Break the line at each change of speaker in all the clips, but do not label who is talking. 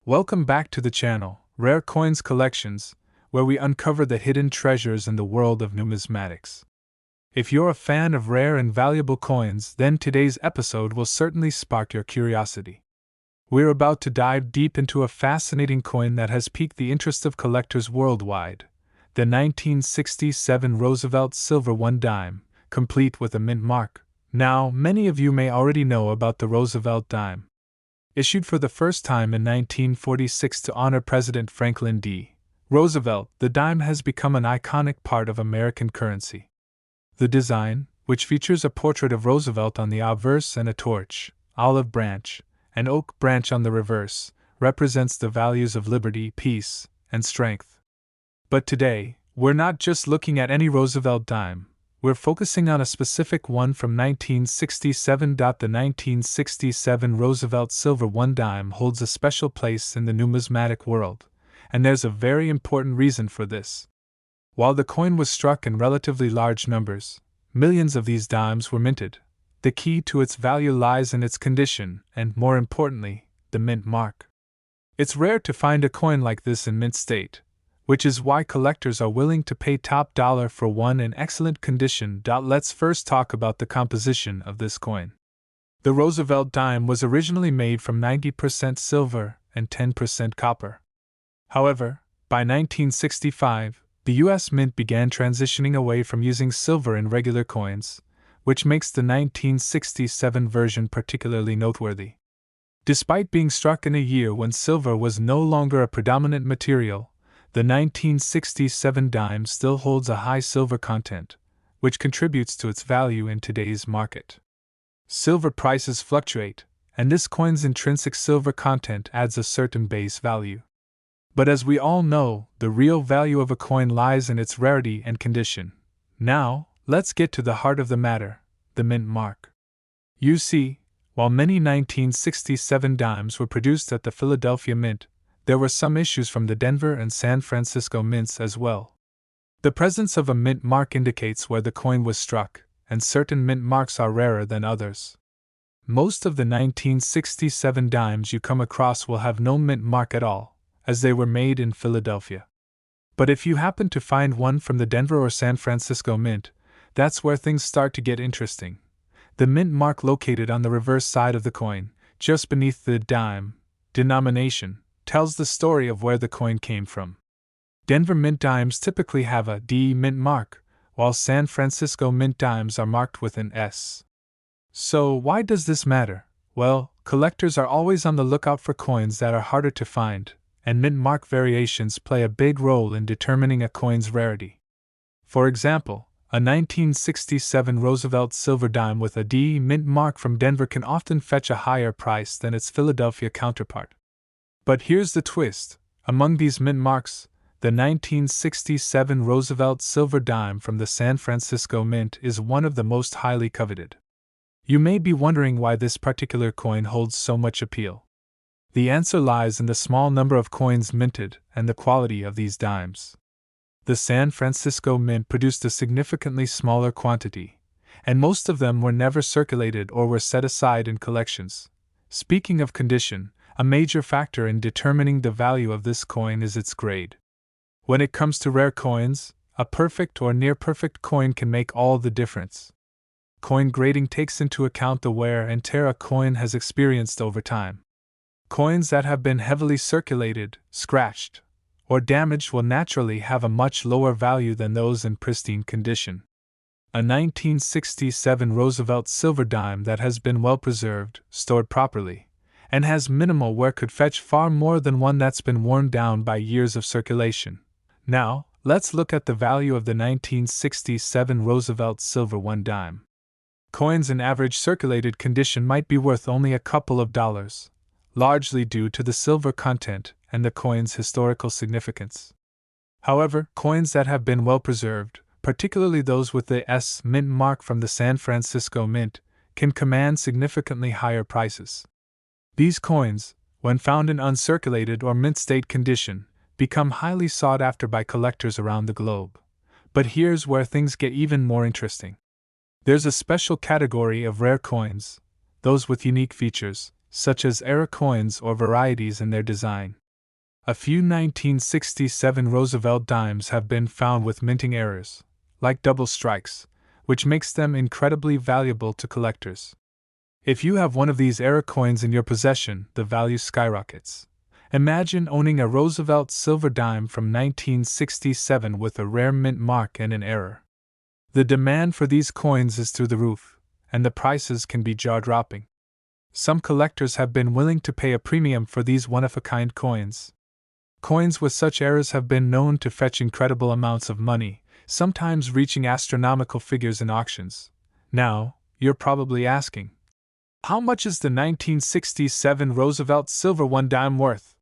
Welcome back to the channel, Rare Coins Collections, where we uncover the hidden treasures in the world of numismatics. If you're a fan of rare and valuable coins, then today's episode will certainly spark your curiosity. We're about to dive deep into a fascinating coin that has piqued the interest of collectors worldwide, the 1967 Roosevelt Silver One Dime, complete with a mint mark. Now, many of you may already know about the Roosevelt Dime. Issued for the first time in 1946 to honor President Franklin D. Roosevelt, the dime has become an iconic part of American currency. The design, which features a portrait of Roosevelt on the obverse and a torch, olive branch, and oak branch on the reverse, represents the values of liberty, peace, and strength. But today, we're not just looking at any Roosevelt dime. We're focusing on a specific one from 1967. The 1967 Roosevelt Silver One Dime holds a special place in the numismatic world, and there's a very important reason for this. While the coin was struck in relatively large numbers, millions of these dimes were minted. The key to its value lies in its condition and, more importantly, the mint mark. It's rare to find a coin like this in mint state, which is why collectors are willing to pay top dollar for one in excellent condition. Let's first talk about the composition of this coin. The Roosevelt dime was originally made from 90% silver and 10% copper. However, by 1965, the U.S. Mint began transitioning away from using silver in regular coins, which makes the 1967 version particularly noteworthy. Despite being struck in a year when silver was no longer a predominant material, the 1967 dime still holds a high silver content, which contributes to its value in today's market. Silver prices fluctuate, and this coin's intrinsic silver content adds a certain base value. But as we all know, the real value of a coin lies in its rarity and condition. Now, let's get to the heart of the matter, the mint mark. You see, while many 1967 dimes were produced at the Philadelphia Mint, there were some issues from the Denver and San Francisco mints as well. The presence of a mint mark indicates where the coin was struck, and certain mint marks are rarer than others. Most of the 1967 dimes you come across will have no mint mark at all, as they were made in Philadelphia. But if you happen to find one from the Denver or San Francisco Mint, that's where things start to get interesting. The mint mark located on the reverse side of the coin, just beneath the dime denomination, tells the story of where the coin came from. Denver mint dimes typically have a D mint mark, while San Francisco mint dimes are marked with an S. So why does this matter? Well, collectors are always on the lookout for coins that are harder to find, and mint mark variations play a big role in determining a coin's rarity. For example, a 1967 Roosevelt silver dime with a D mint mark from Denver can often fetch a higher price than its Philadelphia counterpart. But here's the twist. Among these mint marks, the 1967 Roosevelt silver dime from the San Francisco Mint is one of the most highly coveted. You may be wondering why this particular coin holds so much appeal. The answer lies in the small number of coins minted and the quality of these dimes. The San Francisco Mint produced a significantly smaller quantity, and most of them were never circulated or were set aside in collections. Speaking of condition, a major factor in determining the value of this coin is its grade. When it comes to rare coins, a perfect or near-perfect coin can make all the difference. Coin grading takes into account the wear and tear a coin has experienced over time. Coins that have been heavily circulated, scratched, or damaged will naturally have a much lower value than those in pristine condition. A 1967 Roosevelt silver dime that has been well preserved, stored properly, and has minimal wear could fetch far more than one that's been worn down by years of circulation. Now, let's look at the value of the 1967 Roosevelt Silver One Dime. Coins in average circulated condition might be worth only a couple of dollars, largely due to the silver content and the coin's historical significance. However, coins that have been well preserved, particularly those with the S mint mark from the San Francisco Mint, can command significantly higher prices. These coins, when found in uncirculated or mint state condition, become highly sought after by collectors around the globe. But here's where things get even more interesting. There's a special category of rare coins, those with unique features, such as error coins or varieties in their design. A few 1967 Roosevelt dimes have been found with minting errors, like double strikes, which makes them incredibly valuable to collectors. If you have one of these error coins in your possession, the value skyrockets. Imagine owning a Roosevelt silver dime from 1967 with a rare mint mark and an error. The demand for these coins is through the roof, and the prices can be jaw-dropping. Some collectors have been willing to pay a premium for these one-of-a-kind coins. Coins with such errors have been known to fetch incredible amounts of money, sometimes reaching astronomical figures in auctions. Now, you're probably asking, how much is the 1967 Roosevelt Silver One Dime worth?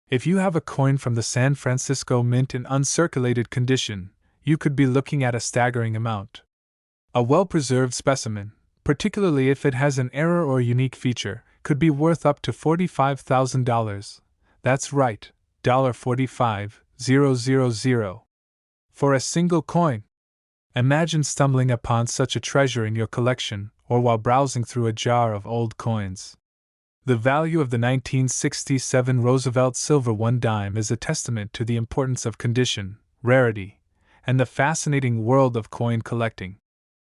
If you have a coin from the San Francisco Mint in uncirculated condition, you could be looking at a staggering amount. A well-preserved specimen, particularly if it has an error or unique feature, could be worth up to $45,000. That's right, $45,000. For a single coin. Imagine stumbling upon such a treasure in your collection, or while browsing through a jar of old coins. The value of the 1967 Roosevelt Silver One Dime is a testament to the importance of condition, rarity, and the fascinating world of coin collecting.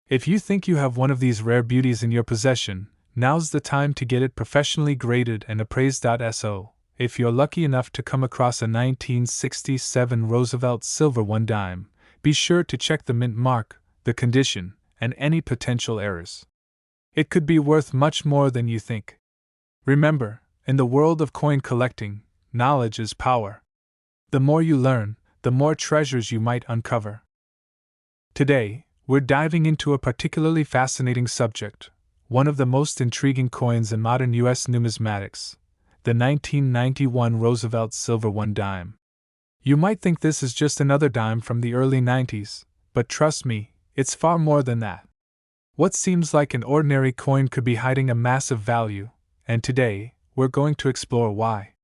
If you think you have one of these rare beauties in your possession, now's the time to get it professionally graded and appraised. So, if you're lucky enough to come across a 1967 Roosevelt Silver One Dime, be sure to check the mint mark, the condition, and any potential errors. It could be worth much more than you think. Remember, in the world of coin collecting, knowledge is power. The more you learn, the more treasures you might uncover. Today, we're diving into a particularly fascinating subject, one of the most intriguing coins in modern U.S. numismatics, the 1991 Roosevelt Silver One Dime. You might think this is just another dime from the early 90s, but trust me, it's far more than that. What seems like an ordinary coin could be hiding a massive value, and today, we're going to explore why.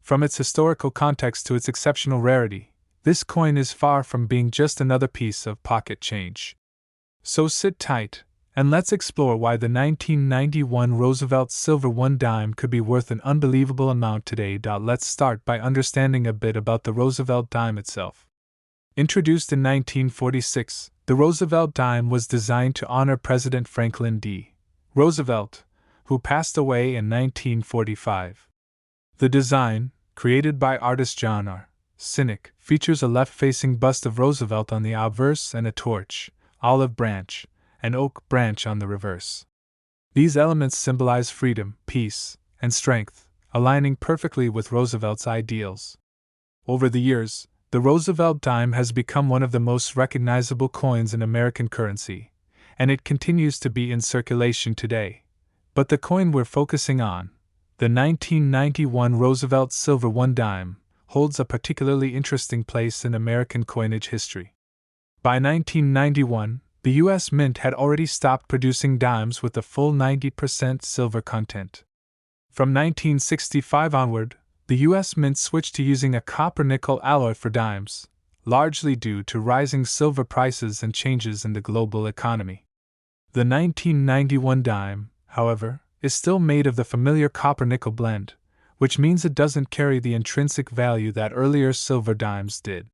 From its historical context to its exceptional rarity, this coin is far from being just another piece of pocket change. So sit tight, and let's explore why the 1991 Roosevelt Silver One Dime could be worth an unbelievable amount today. Let's start by understanding a bit about the Roosevelt dime itself. Introduced in 1946, the Roosevelt dime was designed to honor President Franklin D. Roosevelt, who passed away in 1945. The design, created by artist John R. Sinek, features a left-facing bust of Roosevelt on the obverse and a torch, olive branch, and oak branch on the reverse. These elements symbolize freedom, peace, and strength, aligning perfectly with Roosevelt's ideals. Over the years, the Roosevelt dime has become one of the most recognizable coins in American currency, and it continues to be in circulation today. But the coin we're focusing on, the 1991 Roosevelt Silver One Dime, holds a particularly interesting place in American coinage history. By 1991, the U.S. Mint had already stopped producing dimes with a full 90% silver content. From 1965 onward, the U.S. Mint switched to using a copper-nickel alloy for dimes, largely due to rising silver prices and changes in the global economy. The 1991 dime, however, is still made of the familiar copper-nickel blend, which means it doesn't carry the intrinsic value that earlier silver dimes did.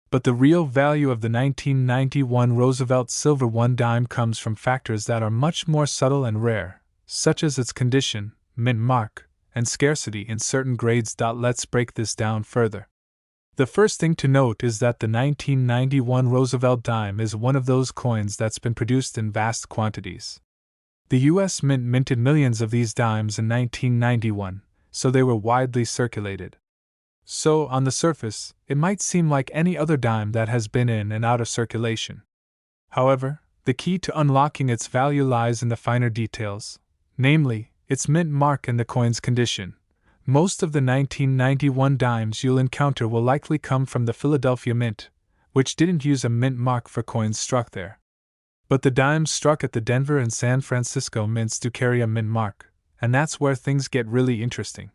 But the real value of the 1991 Roosevelt Silver One Dime comes from factors that are much more subtle and rare, such as its condition, mint mark, and scarcity in certain grades. Let's break this down further. The first thing to note is that the 1991 Roosevelt dime is one of those coins that's been produced in vast quantities. The U.S. Mint minted millions of these dimes in 1991, so they were widely circulated. So, on the surface, it might seem like any other dime that has been in and out of circulation. However, the key to unlocking its value lies in the finer details, namely, its mint mark and the coin's condition. Most of the 1991 dimes you'll encounter will likely come from the Philadelphia Mint, which didn't use a mint mark for coins struck there. But the dimes struck at the Denver and San Francisco mints do carry a mint mark, and that's where things get really interesting.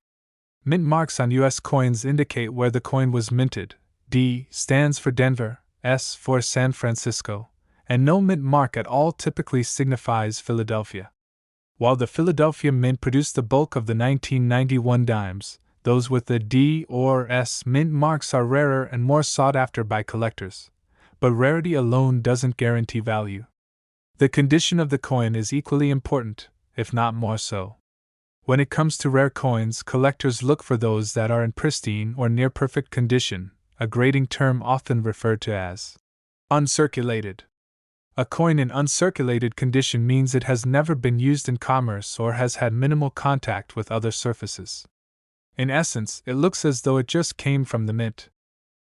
Mint marks on U.S. coins indicate where the coin was minted. D stands for Denver, S for San Francisco, and no mint mark at all typically signifies Philadelphia. While the Philadelphia Mint produced the bulk of the 1991 dimes, those with the D or S mint marks are rarer and more sought after by collectors. But rarity alone doesn't guarantee value. The condition of the coin is equally important, if not more so. When it comes to rare coins, collectors look for those that are in pristine or near perfect condition, a grading term often referred to as uncirculated. A coin in uncirculated condition means it has never been used in commerce or has had minimal contact with other surfaces. In essence, it looks as though it just came from the mint.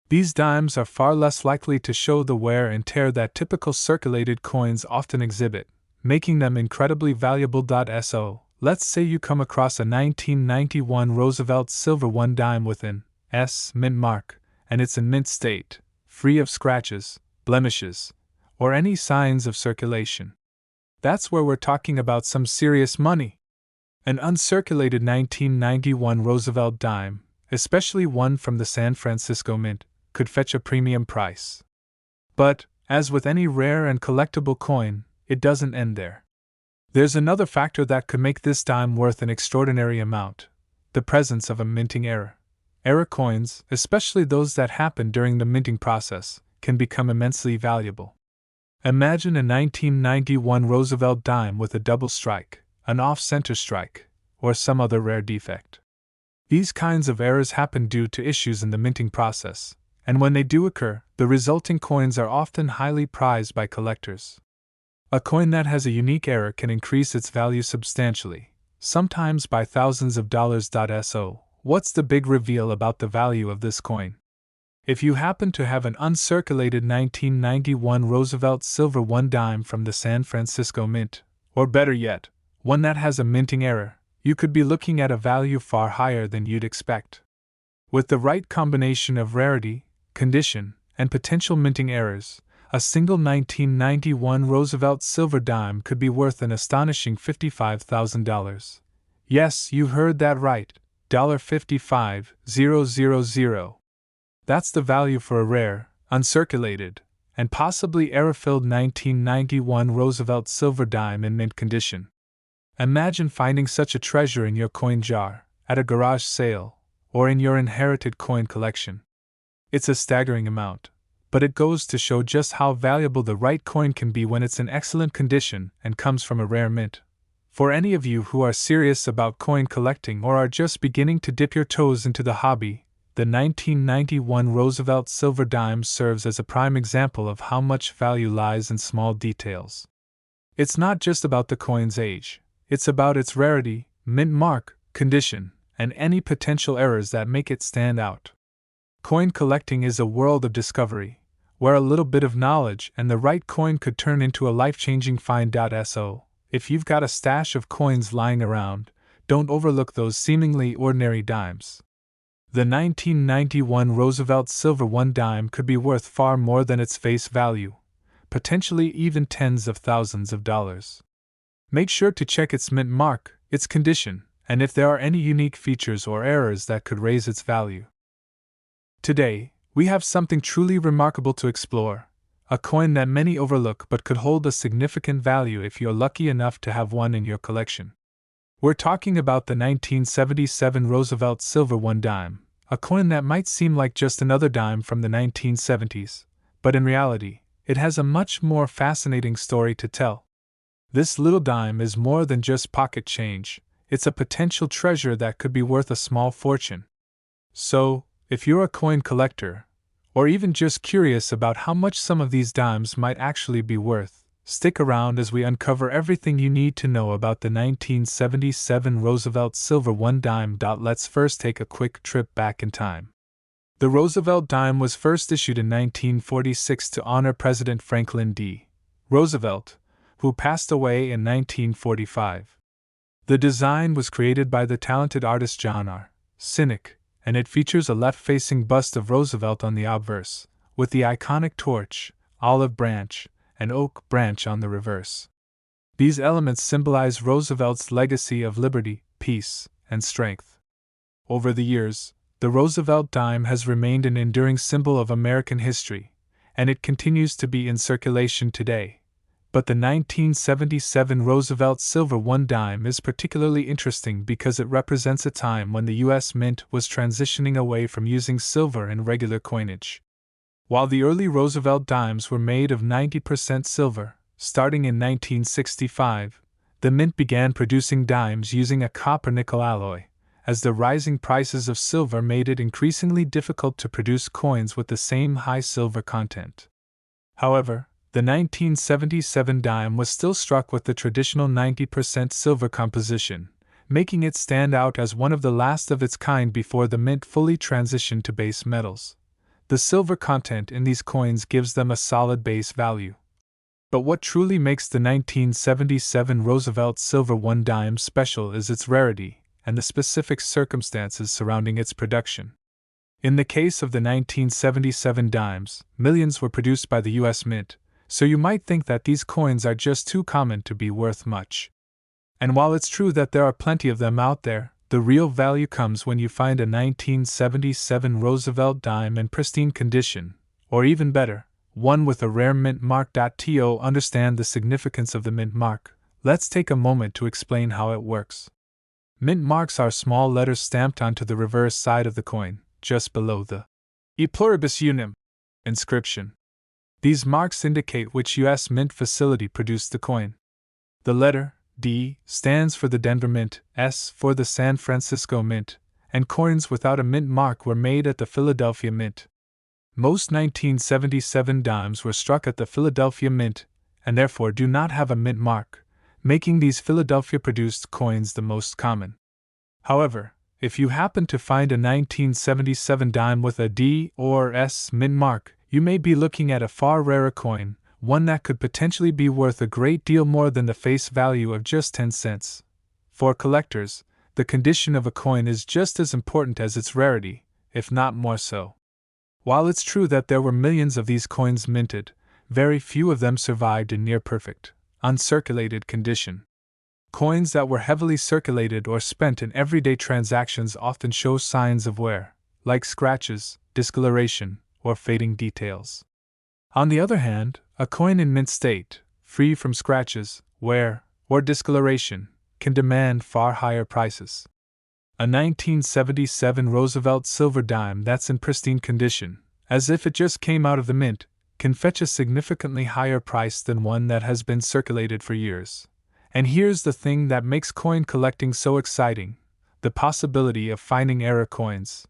These dimes are far less likely to show the wear and tear that typical circulated coins often exhibit, making them incredibly valuable. So, let's say you come across a 1991 Roosevelt Silver One Dime with an S mint mark, and it's in mint state, free of scratches, blemishes, or any signs of circulation. That's where we're talking about some serious money. An uncirculated 1991 Roosevelt dime, especially one from the San Francisco Mint, could fetch a premium price. But, as with any rare and collectible coin, it doesn't end there. There's another factor that could make this dime worth an extraordinary amount: the presence of a minting error. Error coins, especially those that happen during the minting process, can become immensely valuable. Imagine a 1991 Roosevelt dime with a double strike, an off-center strike, or some other rare defect. These kinds of errors happen due to issues in the minting process, and when they do occur, the resulting coins are often highly prized by collectors. A coin that has a unique error can increase its value substantially, sometimes by thousands of dollars. So, what's the big reveal about the value of this coin? If you happen to have an uncirculated 1991 Roosevelt Silver One Dime from the San Francisco Mint, or better yet, one that has a minting error, you could be looking at a value far higher than you'd expect. With the right combination of rarity, condition, and potential minting errors, a single 1991 Roosevelt Silver Dime could be worth an astonishing $55,000. Yes, you heard that right, $55,000. That's the value for a rare, uncirculated, and possibly error-filled 1991 Roosevelt Silver Dime in mint condition. Imagine finding such a treasure in your coin jar, at a garage sale, or in your inherited coin collection. It's a staggering amount, but it goes to show just how valuable the right coin can be when it's in excellent condition and comes from a rare mint. For any of you who are serious about coin collecting or are just beginning to dip your toes into the hobby, the 1991 Roosevelt Silver Dime serves as a prime example of how much value lies in small details. It's not just about the coin's age, it's about its rarity, mint mark, condition, and any potential errors that make it stand out. Coin collecting is a world of discovery, where a little bit of knowledge and the right coin could turn into a life-changing find. So, if you've got a stash of coins lying around, don't overlook those seemingly ordinary dimes. The 1991 Roosevelt Silver One Dime could be worth far more than its face value, potentially even tens of thousands of dollars. Make sure to check its mint mark, its condition, and if there are any unique features or errors that could raise its value. Today, we have something truly remarkable to explore, a coin that many overlook but could hold a significant value if you're lucky enough to have one in your collection. We're talking about the 1977 Roosevelt Silver One Dime, a coin that might seem like just another dime from the 1970s, but in reality, it has a much more fascinating story to tell. This little dime is more than just pocket change, it's a potential treasure that could be worth a small fortune. So, if you're a coin collector, or even just curious about how much some of these dimes might actually be worth, stick around as we uncover everything you need to know about the 1977 Roosevelt Silver One Dime. Let's first take a quick trip back in time. The Roosevelt dime was first issued in 1946 to honor President Franklin D. Roosevelt, who passed away in 1945. The design was created by the talented artist John R. Sinek, and it features a left-facing bust of Roosevelt on the obverse, with the iconic torch, olive branch, and oak branch on the reverse. These elements symbolize Roosevelt's legacy of liberty, peace, and strength. Over the years, the Roosevelt dime has remained an enduring symbol of American history, and it continues to be in circulation today, But the 1977 Roosevelt Silver One Dime is particularly interesting because it represents a time when the U.S. Mint was transitioning away from using silver in regular coinage. While the early Roosevelt dimes were made of 90% silver, starting in 1965, the Mint began producing dimes using a copper-nickel alloy, as the rising prices of silver made it increasingly difficult to produce coins with the same high silver content. However, the 1977 dime was still struck with the traditional 90% silver composition, making it stand out as one of the last of its kind before the Mint fully transitioned to base metals. The silver content in these coins gives them a solid base value. But what truly makes the 1977 Roosevelt Silver One Dime special is its rarity and the specific circumstances surrounding its production. In the case of the 1977 dimes, millions were produced by the U.S. Mint, so you might think that these coins are just too common to be worth much. And while it's true that there are plenty of them out there, the real value comes when you find a 1977 Roosevelt dime in pristine condition, or even better, one with a rare mint mark. To understand the significance of the mint mark, let's take a moment to explain how it works. Mint marks are small letters stamped onto the reverse side of the coin, just below the E pluribus unum inscription. These marks indicate which U.S. Mint facility produced the coin. The letter D stands for the Denver Mint, S for the San Francisco Mint, and coins without a mint mark were made at the Philadelphia Mint. Most 1977 dimes were struck at the Philadelphia Mint, and therefore do not have a mint mark, making these Philadelphia-produced coins the most common. However, if you happen to find a 1977 dime with a D or S mint mark, you may be looking at a far rarer coin, one that could potentially be worth a great deal more than the face value of just 10 cents. For collectors, the condition of a coin is just as important as its rarity, if not more so. While it's true that there were millions of these coins minted, very few of them survived in near-perfect, uncirculated condition. Coins that were heavily circulated or spent in everyday transactions often show signs of wear, like scratches, discoloration, or fading details. On the other hand, a coin in mint state, free from scratches, wear, or discoloration, can demand far higher prices. A 1977 Roosevelt silver dime that's in pristine condition, as if it just came out of the mint, can fetch a significantly higher price than one that has been circulated for years. And here's the thing that makes coin collecting so exciting: the possibility of finding error coins.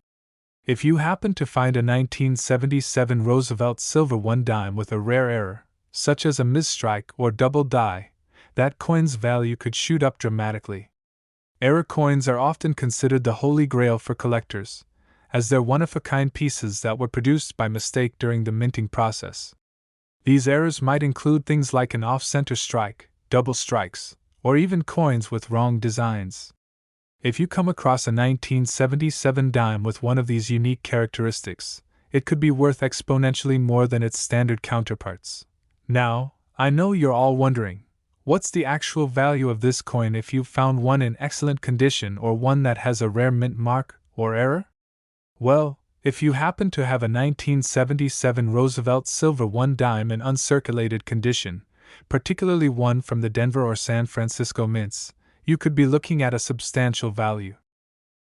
If you happen to find a 1977 Roosevelt Silver One Dime with a rare error, such as a misstrike or double die, that coin's value could shoot up dramatically. Error coins are often considered the holy grail for collectors, as they're one-of-a-kind pieces that were produced by mistake during the minting process. These errors might include things like an off-center strike, double strikes, or even coins with wrong designs. If you come across a 1977 dime with one of these unique characteristics, it could be worth exponentially more than its standard counterparts. Now, I know you're all wondering, what's the actual value of this coin if you've found one in excellent condition or one that has a rare mint mark or error? Well, if you happen to have a 1977 Roosevelt Silver One Dime in uncirculated condition, particularly one from the Denver or San Francisco mints, you could be looking at a substantial value.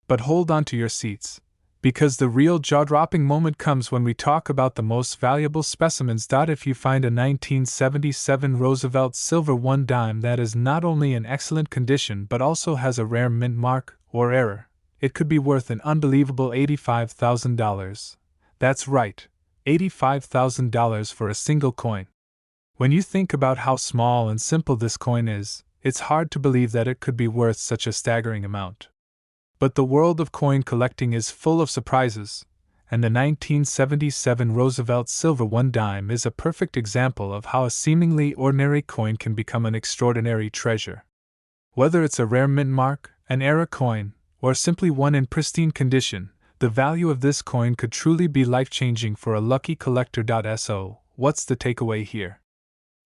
But hold on to your seats, because the real jaw-dropping moment comes when we talk about the most valuable specimens. If you find a 1977 Roosevelt Silver One Dime that is not only in excellent condition but also has a rare mint mark or error, it could be worth an unbelievable $85,000. That's right, $85,000 for a single coin. When you think about how small and simple this coin is, it's hard to believe that it could be worth such a staggering amount. But the world of coin collecting is full of surprises, and the 1977 Roosevelt Silver One Dime is a perfect example of how a seemingly ordinary coin can become an extraordinary treasure. Whether it's a rare mint mark, an error coin, or simply one in pristine condition, the value of this coin could truly be life-changing for a lucky collector. So, what's the takeaway here?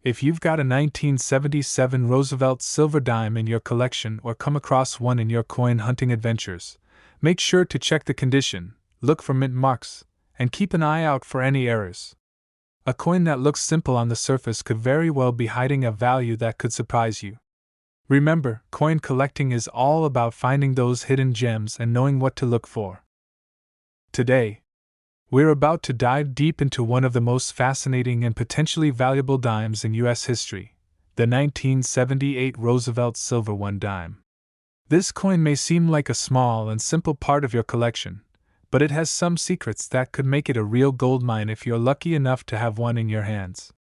If you've got a 1977 Roosevelt silver dime in your collection or come across one in your coin hunting adventures, make sure to check the condition, look for mint marks, and keep an eye out for any errors. A coin that looks simple on the surface could very well be hiding a value that could surprise you. Remember, coin collecting is all about finding those hidden gems and knowing what to look for. Today, we're about to dive deep into one of the most fascinating and potentially valuable dimes in U.S. history, the 1978 Roosevelt Silver One Dime. This coin may seem like a small and simple part of your collection, but it has some secrets that could make it a real goldmine if you're lucky enough to have one in your hands.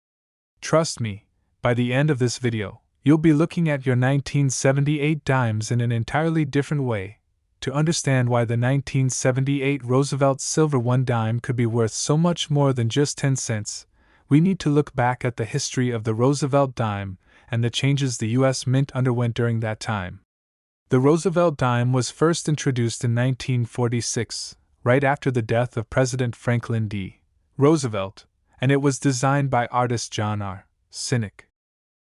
Trust me, by the end of this video, you'll be looking at your 1978 dimes in an entirely different way. To understand why the 1978 Roosevelt Silver One Dime could be worth so much more than just 10 cents, we need to look back at the history of the Roosevelt dime and the changes the U.S. Mint underwent during that time. The Roosevelt dime was first introduced in 1946, right after the death of President Franklin D. Roosevelt, and it was designed by artist John R. Sinek.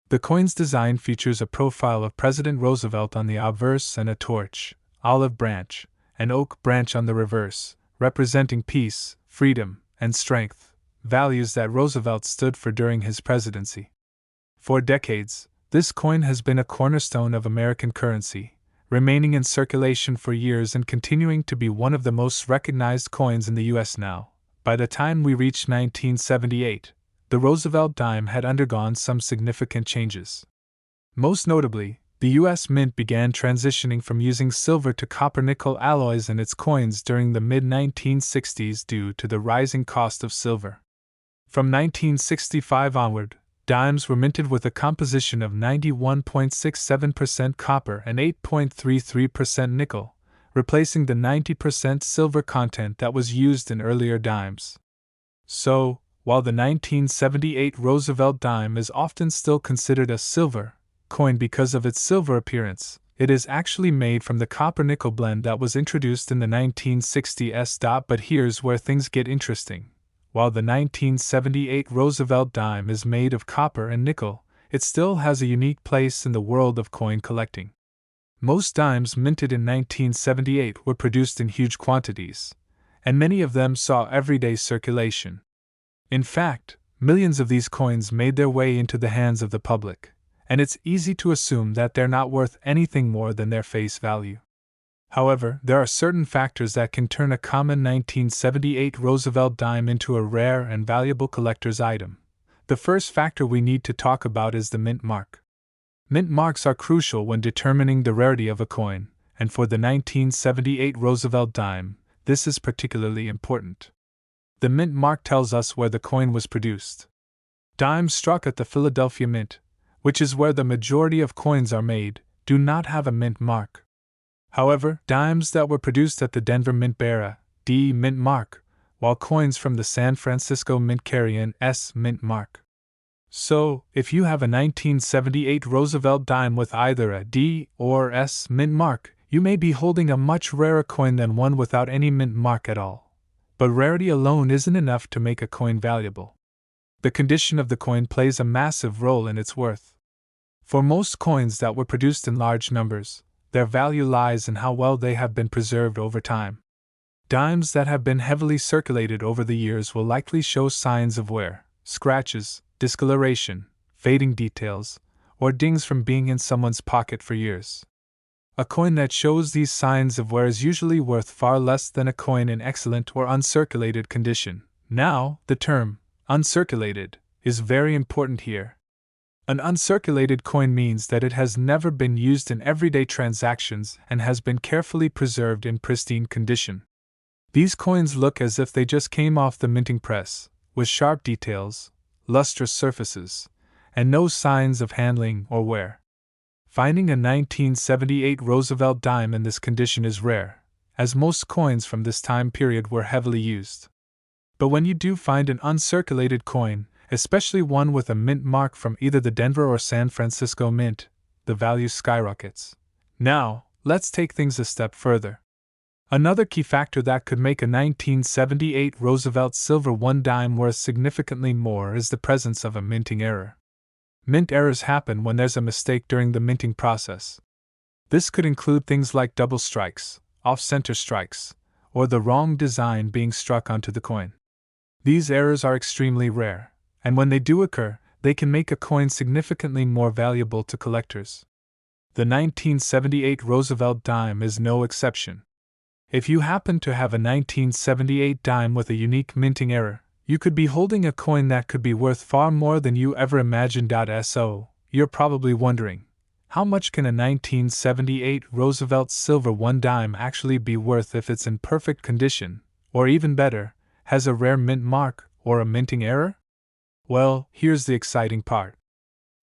The coin's design features a profile of President Roosevelt on the obverse and a torch, olive branch, and oak branch on the reverse, representing peace, freedom, and strength, values that Roosevelt stood for during his presidency. For decades, this coin has been a cornerstone of American currency, remaining in circulation for years and continuing to be one of the most recognized coins in the U.S. now. By the time we reached 1978, the Roosevelt dime had undergone some significant changes. Most notably, the U.S. Mint began transitioning from using silver to copper-nickel alloys in its coins during the mid-1960s due to the rising cost of silver. From 1965 onward, dimes were minted with a composition of 91.67% copper and 8.33% nickel, replacing the 90% silver content that was used in earlier dimes. So, while the 1978 Roosevelt dime is often still considered a silver coin because of its silver appearance, it is actually made from the copper-nickel blend that was introduced in the 1960s. But here's where things get interesting. While the 1978 Roosevelt dime is made of copper and nickel, it still has a unique place in the world of coin collecting. Most dimes minted in 1978 were produced in huge quantities, and many of them saw everyday circulation. In fact, millions of these coins made their way into the hands of the public, and it's easy to assume that they're not worth anything more than their face value. However, there are certain factors that can turn a common 1978 Roosevelt dime into a rare and valuable collector's item. The first factor we need to talk about is the mint mark. Mint marks are crucial when determining the rarity of a coin, and for the 1978 Roosevelt dime, this is particularly important. The mint mark tells us where the coin was produced. Dimes struck at the Philadelphia Mint, which is where the majority of coins are made, do not have a mint mark. However, dimes that were produced at the Denver Mint bear a D mint mark, while coins from the San Francisco Mint carry an S mint mark. So, if you have a 1978 Roosevelt dime with either a D or S mint mark, you may be holding a much rarer coin than one without any mint mark at all. But rarity alone isn't enough to make a coin valuable. The condition of the coin plays a massive role in its worth. For most coins that were produced in large numbers, their value lies in how well they have been preserved over time. Dimes that have been heavily circulated over the years will likely show signs of wear, scratches, discoloration, fading details, or dings from being in someone's pocket for years. A coin that shows these signs of wear is usually worth far less than a coin in excellent or uncirculated condition. Now, the term, uncirculated, is very important here. An uncirculated coin means that it has never been used in everyday transactions and has been carefully preserved in pristine condition. These coins look as if they just came off the minting press, with sharp details, lustrous surfaces, and no signs of handling or wear. Finding a 1978 Roosevelt dime in this condition is rare, as most coins from this time period were heavily used. But when you do find an uncirculated coin, especially one with a mint mark from either the Denver or San Francisco Mint, the value skyrockets. Now, let's take things a step further. Another key factor that could make a 1978 Roosevelt Silver One Dime worth significantly more is the presence of a minting error. Mint errors happen when there's a mistake during the minting process. This could include things like double strikes, off-center strikes, or the wrong design being struck onto the coin. These errors are extremely rare, and when they do occur, they can make a coin significantly more valuable to collectors. The 1978 Roosevelt dime is no exception. If you happen to have a 1978 dime with a unique minting error, you could be holding a coin that could be worth far more than you ever imagined. So, you're probably wondering, how much can a 1978 Roosevelt Silver One Dime actually be worth if it's in perfect condition, or even better, has a rare mint mark or a minting error? Well, here's the exciting part.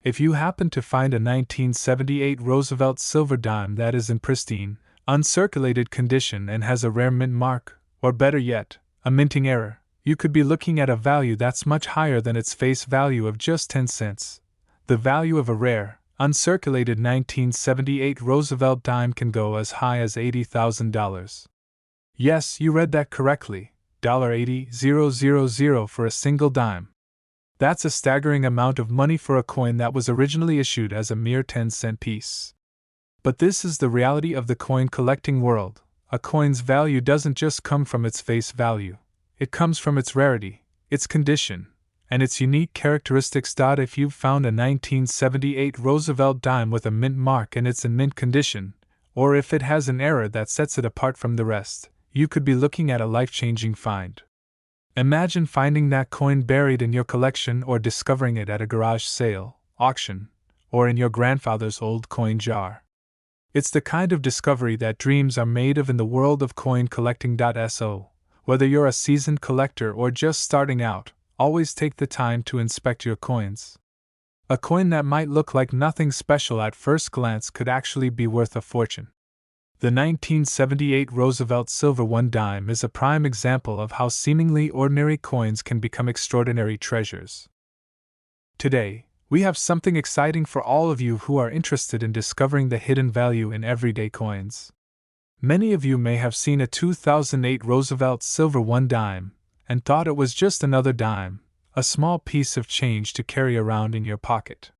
If you happen to find a 1978 Roosevelt Silver Dime that is in pristine, uncirculated condition and has a rare mint mark, or better yet, a minting error, you could be looking at a value that's much higher than its face value of just 10 cents. The value of a rare, uncirculated 1978 Roosevelt dime can go as high as $80,000. Yes, you read that correctly, $80,000 for a single dime. That's a staggering amount of money for a coin that was originally issued as a mere 10-cent piece. But this is the reality of the coin collecting world. A coin's value doesn't just come from its face value. It comes from its rarity, its condition, and its unique characteristics. If you've found a 1978 Roosevelt dime with a mint mark and it's in mint condition, or if it has an error that sets it apart from the rest, you could be looking at a life-changing find. Imagine finding that coin buried in your collection or discovering it at a garage sale, auction, or in your grandfather's old coin jar. It's the kind of discovery that dreams are made of in the world of coin collecting. So, whether you're a seasoned collector or just starting out, always take the time to inspect your coins. A coin that might look like nothing special at first glance could actually be worth a fortune. The 1978 Roosevelt Silver One Dime is a prime example of how seemingly ordinary coins can become extraordinary treasures. Today, we have something exciting for all of you who are interested in discovering the hidden value in everyday coins. Many of you may have seen a 2008 Roosevelt Silver One Dime and thought it was just another dime, a small piece of change to carry around in your pocket.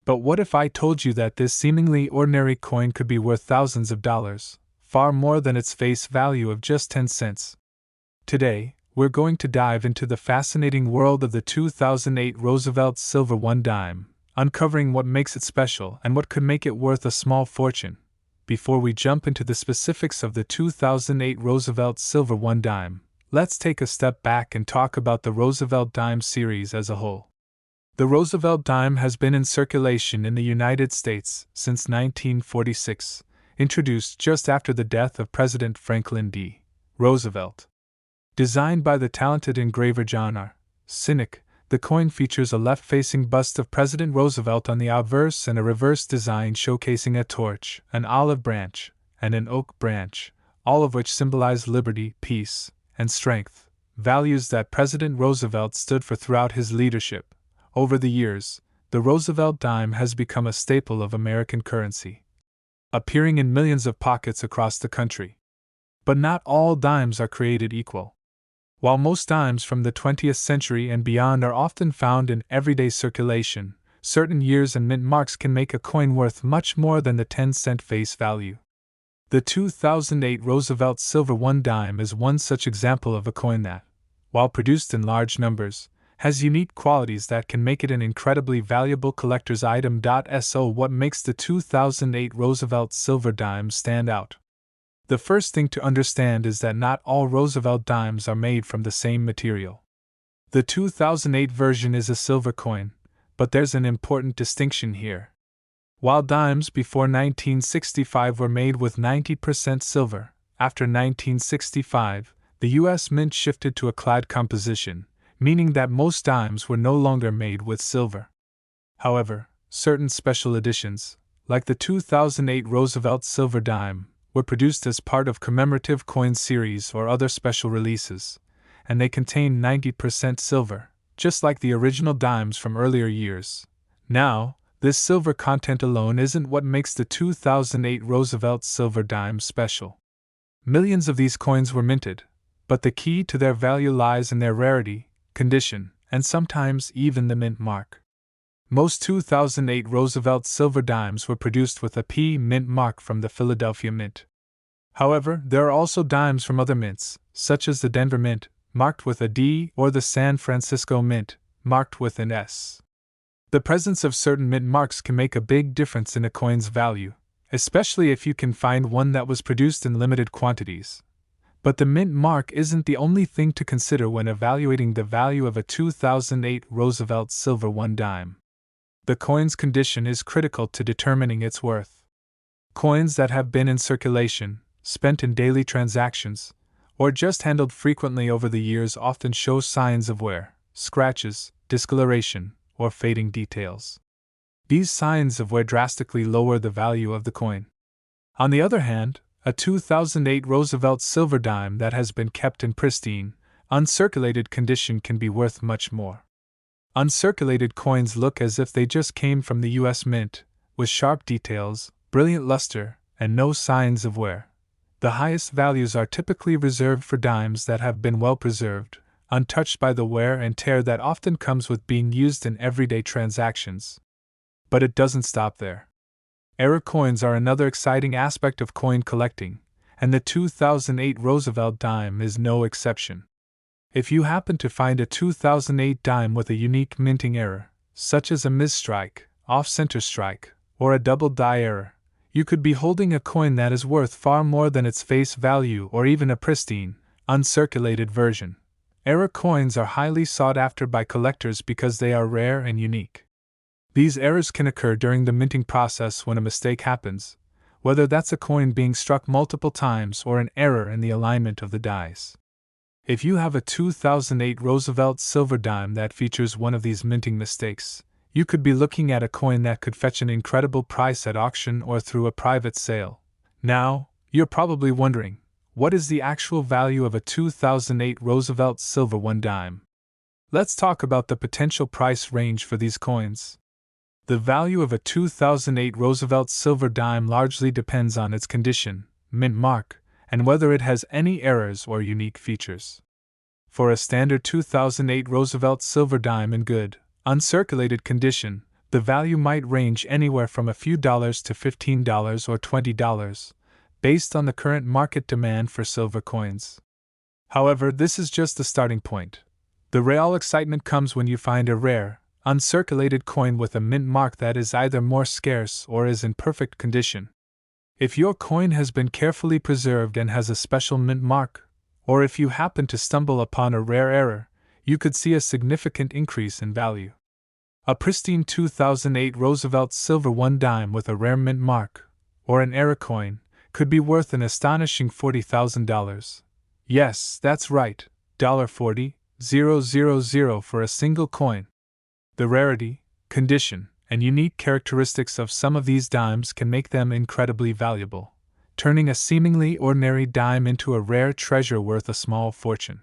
But what if I told you that this seemingly ordinary coin could be worth thousands of dollars, far more than its face value of just 10 cents? Today, we're going to dive into the fascinating world of the 2008 Roosevelt Silver One Dime, uncovering what makes it special and what could make it worth a small fortune. Before we jump into the specifics of the 2008 Roosevelt Silver One Dime, let's take a step back and talk about the Roosevelt Dime series as a whole. The Roosevelt dime has been in circulation in the United States since 1946, introduced just after the death of President Franklin D. Roosevelt. Designed by the talented engraver John R. Sinek, the coin features a left-facing bust of President Roosevelt on the obverse and a reverse design showcasing a torch, an olive branch, and an oak branch, all of which symbolize liberty, peace, and strength, values that President Roosevelt stood for throughout his leadership. Over the years, the Roosevelt dime has become a staple of American currency, appearing in millions of pockets across the country. But not all dimes are created equal. While most dimes from the 20th century and beyond are often found in everyday circulation, certain years and mint marks can make a coin worth much more than the 10-cent face value. The 2008 Roosevelt Silver One Dime is one such example of a coin that, while produced in large numbers, has unique qualities that can make it an incredibly valuable collector's item. So, what makes the 2008 Roosevelt Silver Dime stand out? The first thing to understand is that not all Roosevelt dimes are made from the same material. The 2008 version is a silver coin, but there's an important distinction here. While dimes before 1965 were made with 90% silver, after 1965, the U.S. Mint shifted to a clad composition, meaning that most dimes were no longer made with silver. However, certain special editions, like the 2008 Roosevelt Silver Dime, were produced as part of commemorative coin series or other special releases, and they contain 90% silver, just like the original dimes from earlier years. Now, this silver content alone isn't what makes the 2008 Roosevelt Silver Dime special. Millions of these coins were minted, but the key to their value lies in their rarity, condition, and sometimes even the mint mark. Most 2008 Roosevelt Silver Dimes were produced with a P mint mark from the Philadelphia Mint. However, there are also dimes from other mints, such as the Denver Mint, marked with a D, or the San Francisco Mint, marked with an S. The presence of certain mint marks can make a big difference in a coin's value, especially if you can find one that was produced in limited quantities. But the mint mark isn't the only thing to consider when evaluating the value of a 2008 Roosevelt Silver One Dime. The coin's condition is critical to determining its worth. Coins that have been in circulation, spent in daily transactions, or just handled frequently over the years often show signs of wear, scratches, discoloration, or fading details. These signs of wear drastically lower the value of the coin. On the other hand, a 2008 Roosevelt Silver Dime that has been kept in pristine, uncirculated condition can be worth much more. Uncirculated coins look as if they just came from the US Mint, with sharp details, brilliant luster, and no signs of wear. The highest values are typically reserved for dimes that have been well preserved, untouched by the wear and tear that often comes with being used in everyday transactions. But it doesn't stop there. Error coins are another exciting aspect of coin collecting, and the 2008 Roosevelt dime is no exception. If you happen to find a 2008 dime with a unique minting error, such as a misstrike, off-center strike, or a double die error, you could be holding a coin that is worth far more than its face value or even a pristine, uncirculated version. Error coins are highly sought after by collectors because they are rare and unique. These errors can occur during the minting process when a mistake happens, whether that's a coin being struck multiple times or an error in the alignment of the dies. If you have a 2008 Roosevelt Silver Dime that features one of these minting mistakes, you could be looking at a coin that could fetch an incredible price at auction or through a private sale. Now, you're probably wondering, what is the actual value of a 2008 Roosevelt Silver One Dime? Let's talk about the potential price range for these coins. The value of a 2008 Roosevelt Silver Dime largely depends on its condition, mint mark, and whether it has any errors or unique features. For a standard 2008 Roosevelt Silver Dime in good, uncirculated condition, the value might range anywhere from a few dollars to $15 or $20, based on the current market demand for silver coins. However, this is just the starting point. The real excitement comes when you find a rare, uncirculated coin with a mint mark that is either more scarce or is in perfect condition. If your coin has been carefully preserved and has a special mint mark, or if you happen to stumble upon a rare error, you could see a significant increase in value. A pristine 2008 Roosevelt Silver One Dime with a rare mint mark, or an error coin, could be worth an astonishing $40,000. Yes, that's right, $40,000 for a single coin. The rarity, condition, and unique characteristics of some of these dimes can make them incredibly valuable, turning a seemingly ordinary dime into a rare treasure worth a small fortune.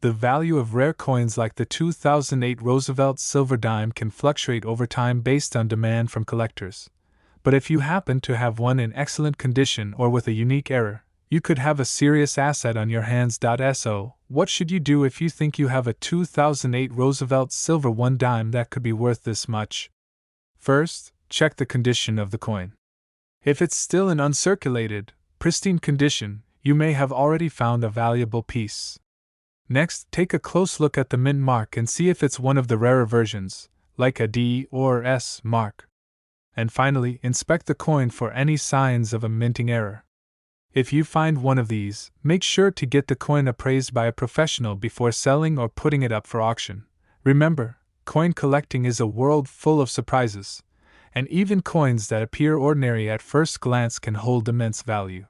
The value of rare coins like the 2008 Roosevelt Silver Dime can fluctuate over time based on demand from collectors. But if you happen to have one in excellent condition or with a unique error, you could have a serious asset on your hands. So, what should you do if you think you have a 2008 Roosevelt Silver One Dime that could be worth this much? First, check the condition of the coin. If it's still in uncirculated, pristine condition, you may have already found a valuable piece. Next, take a close look at the mint mark and see if it's one of the rarer versions, like a D or S mark. And finally, inspect the coin for any signs of a minting error. If you find one of these, make sure to get the coin appraised by a professional before selling or putting it up for auction. Remember, coin collecting is a world full of surprises, and even coins that appear ordinary at first glance can hold immense value.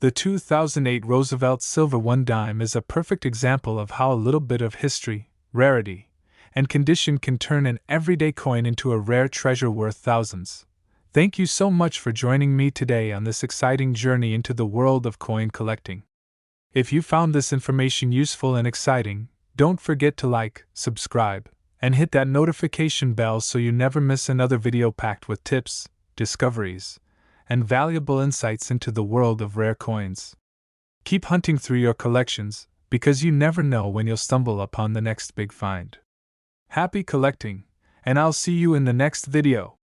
The 2008 Roosevelt Silver One Dime is a perfect example of how a little bit of history, rarity, and condition can turn an everyday coin into a rare treasure worth thousands. Thank you so much for joining me today on this exciting journey into the world of coin collecting. If you found this information useful and exciting, don't forget to like, subscribe, and hit that notification bell so you never miss another video packed with tips, discoveries, and valuable insights into the world of rare coins. Keep hunting through your collections, because you never know when you'll stumble upon the next big find. Happy collecting, and I'll see you in the next video.